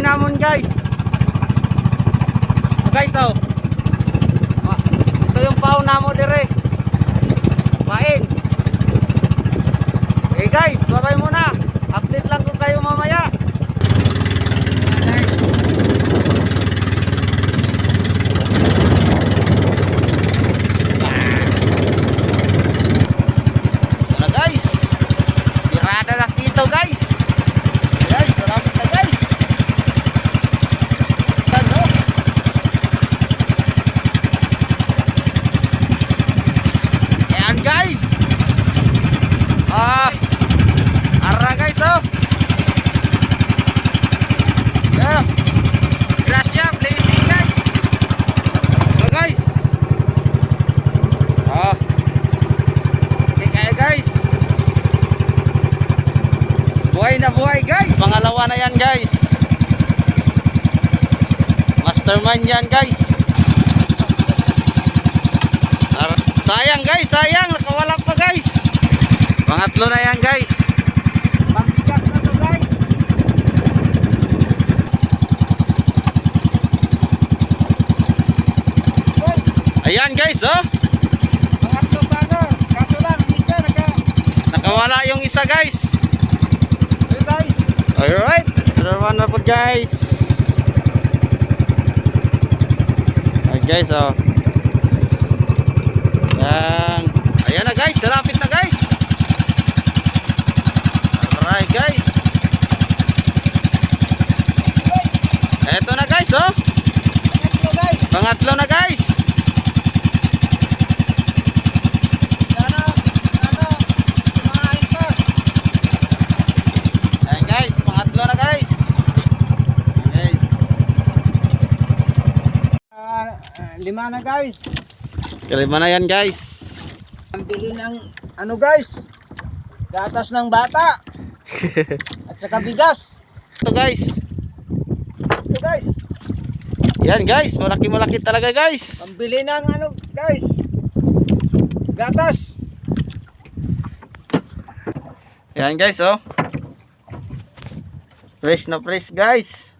namon guys. Guys oh. Ito yung pao namo dire. Pain. Okay guys, bye-bye muna. Update lang ko kayo mamaya. Sana guys. Birada na dito guys. Guys, salamat na guys. Ano? Ayan guys. Ara guys oh. Yeah. Gracia, blessing guys. So guys. Okay kaya guys. Buhay na buhay guys. Pangalawa na yan guys. Mastermind yan guys. Sayang guys, sayang. Nakawala pa guys. Pangatlo na yan guys. Pangbigas na to guys. Ayan guys oh. Pangatlo sana. Kaso lang isa nakawala yung isa guys. Okay guys. Alright. Another one na po guys. Alright guys oh. Ayan. Ayan na guys. Salapit na guys. Alright guys. Eto na guys oh. Pangatlo guys. Pangatlo na guys. Ayan guys. Pangatlo na guys. Guys. Lima na guys. Kalima na yan guys. Ang bili ng ano guys, gatas ng bata at saka bigas. Ito guys. Ito guys, Yan guys, malaki talaga guys. pambili ng ano guys, gatas. Yan guys oh. Fresh na fresh guys.